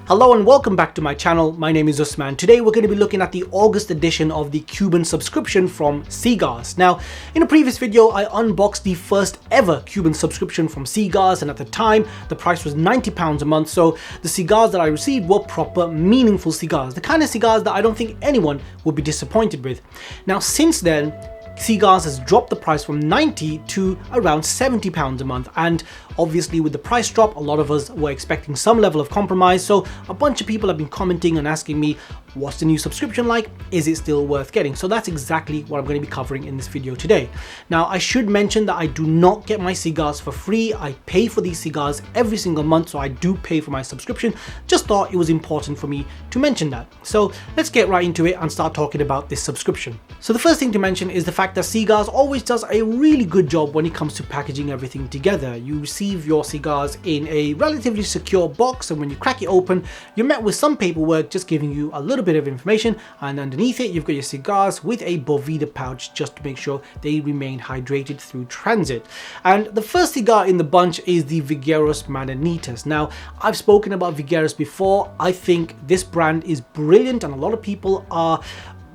Hello and welcome back to my channel. My name is Usman. Today we're going to be looking at the August edition of the Cuban subscription from CGars. Now, in a previous video, I unboxed the first ever Cuban subscription from CGars, and at the time, the price was £90 a month. So the cigars that I received were proper, meaningful cigars. The kind of cigars that I don't think anyone would be disappointed with. Now, since then, CGars has dropped the price from £90 to around £70 a month, and obviously with the price drop, a lot of us were expecting some level of compromise. So a bunch of people have been commenting and asking me, what's the new subscription like? Is it still worth getting? So that's exactly what I'm going to be covering in this video today. Now, I should mention that I do not get my cigars for free. I pay for these cigars every single month, so I do pay for my subscription. Just thought it was important for me to mention that. So let's get right into it and start talking about this subscription. So the first thing to mention is the fact that CGars always does a really good job when it comes to packaging everything together. You receive your cigars in a relatively secure box, and when you crack it open, you're met with some paperwork just giving you a little bit of information, and underneath it you've got your cigars with a Boveda pouch just to make sure they remain hydrated through transit. And the first cigar in the bunch is the Cigar Mananitas. Now, I've spoken about Cigar before. I think this brand is brilliant, and a lot of people are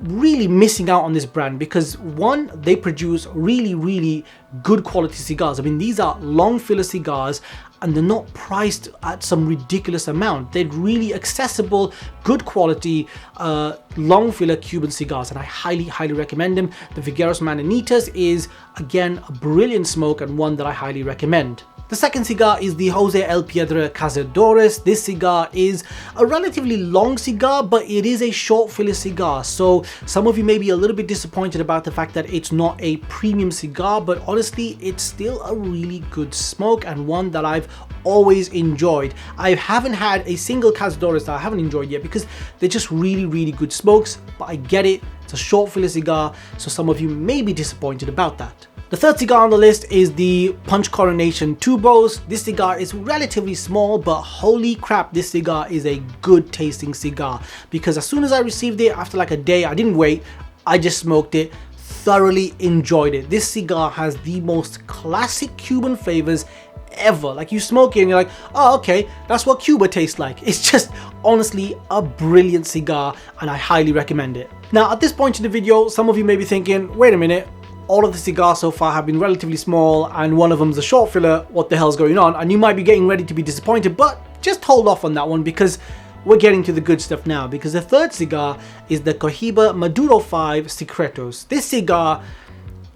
really missing out on this brand because, one, they produce really good quality cigars. I mean, these are long filler cigars and they're not priced at some ridiculous amount. They're really accessible, good quality, long filler Cuban cigars, and I highly recommend them. The Cigar Mananitas is, again, a brilliant smoke and one that I highly recommend. The second cigar is the Jose El Piedra Cazadores. This cigar is a relatively long cigar, but it is a short filler cigar. So some of you may be a little bit disappointed about the fact that it's not a premium cigar, but honestly, it's still a really good smoke and one that I've always enjoyed. I haven't had a single Cazadores that I haven't enjoyed yet because they're just really good smokes, but I get it. It's a short filler cigar, so some of you may be disappointed about that. The third cigar on the list is the Punch Coronation Tubos. This cigar is relatively small, but holy crap, this cigar is a good tasting cigar, because as soon as I received it, after like a day, I didn't wait, I just smoked it, thoroughly enjoyed it. This cigar has the most classic Cuban flavors ever. Like, you smoke it and you're like, oh, okay, that's what Cuba tastes like. It's just honestly a brilliant cigar, and I highly recommend it. Now, at this point in the video, some of you may be thinking, wait a minute, all of the cigars so far have been relatively small and one of them's a short filler. What the hell's going on? And you might be getting ready to be disappointed, but just hold off on that one because we're getting to the good stuff now. Because the third cigar is the Cohiba Maduro 5 Secretos. This cigar,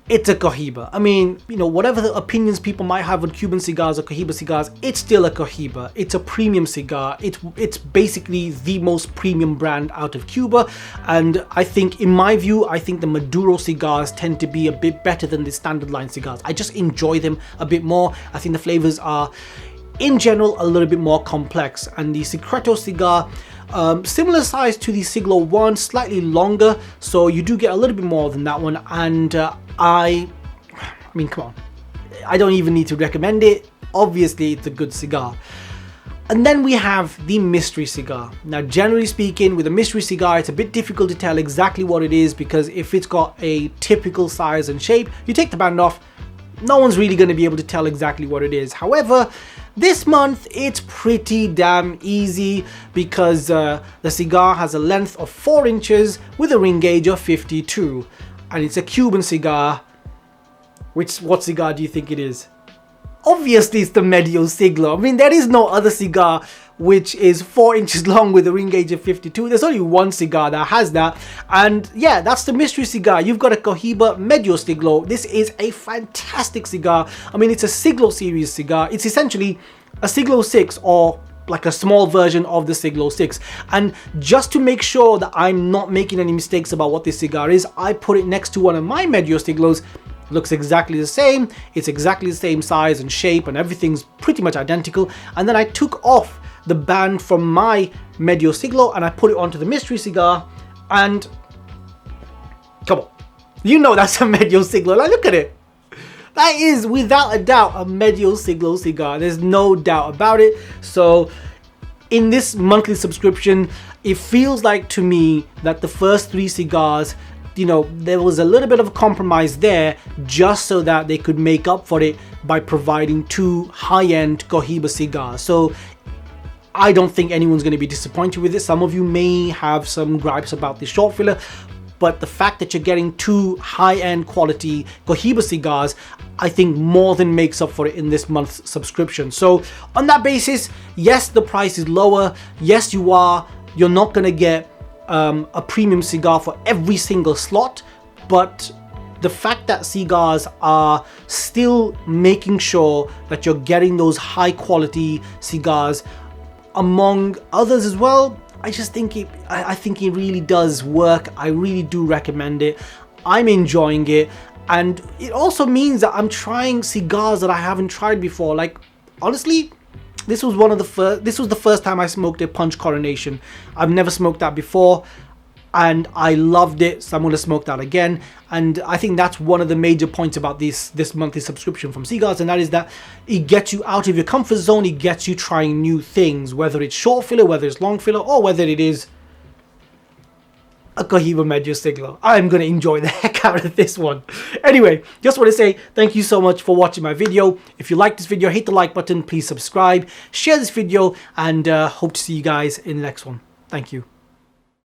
it's a Cohiba. I mean, you know, whatever the opinions people might have on Cuban cigars or Cohiba cigars, it's still a Cohiba. It's a premium cigar. It's basically the most premium brand out of Cuba. And I think, in my view, I think the Maduro cigars tend to be a bit better than the standard line cigars. I just enjoy them a bit more. I think the flavors are, in general, a little bit more complex. And the Secreto cigar, similar size to the Siglo 1, slightly longer, so you do get a little bit more than that one. And I mean, come on, I don't even need to recommend it. Obviously, it's a good cigar. And then we have the mystery cigar. Now, generally speaking, with a mystery cigar, it's a bit difficult to tell exactly what it is, because if it's got a typical size and shape, you take the band off, no one's really going to be able to tell exactly what it is. However, this month it's pretty damn easy, because the cigar has a length of 4 inches with a ring gauge of 52, and it's a Cuban cigar. What cigar do you think it is? Obviously, it's the Medio Siglo. I mean, there is no other cigar which is 4 inches long with a ring gauge of 52. There's only one cigar that has that, and yeah, that's the mystery cigar. You've got a Cohiba Medio Siglo. This is a fantastic cigar. I mean, it's a Siglo series cigar. It's essentially a Siglo 6, or like a small version of the Siglo 6. And just to make sure that I'm not making any mistakes about what this cigar is, I put it next to one of my Medio Siglos. Looks exactly the same. It's exactly the same size and shape, and everything's pretty much identical. And then I took off the band from my Medio Siglo and I put it onto the mystery cigar, and come on, you know that's a Medio Siglo. Like, look at it. That is, without a doubt, a Medio Siglo cigar. There's no doubt about it. So in this monthly subscription, it feels like to me that the first 3 cigars, you know, there was a little bit of a compromise there just so that they could make up for it by providing 2 high-end Cohiba cigars. So I don't think anyone's going to be disappointed with it. Some of you may have some gripes about the short filler, but the fact that you're getting 2 high-end quality Cohiba cigars, I think more than makes up for it in this month's subscription. So on that basis, yes, the price is lower. Yes, you're not going to get a premium cigar for every single slot, but the fact that Cigars are still making sure that you're getting those high quality cigars among others as well, I just think I think it really does work. I really do recommend it. I'm enjoying it, and it also means that I'm trying cigars that I haven't tried before. Like, honestly, this was the first time I smoked a Punch Coronation. I've never smoked that before, and I loved it, so I'm going to smoke that again. And I think that's one of the major points about this monthly subscription from Cigars, and that is that it gets you out of your comfort zone. It gets you trying new things, whether it's short filler, whether it's long filler, or whether it is a Cohiba Medio Siglo. I'm going to enjoy the heck out of this one. Anyway, just want to say thank you so much for watching my video. If you like this video, hit the like button, please subscribe, share this video, and hope to see you guys in the next one. Thank you.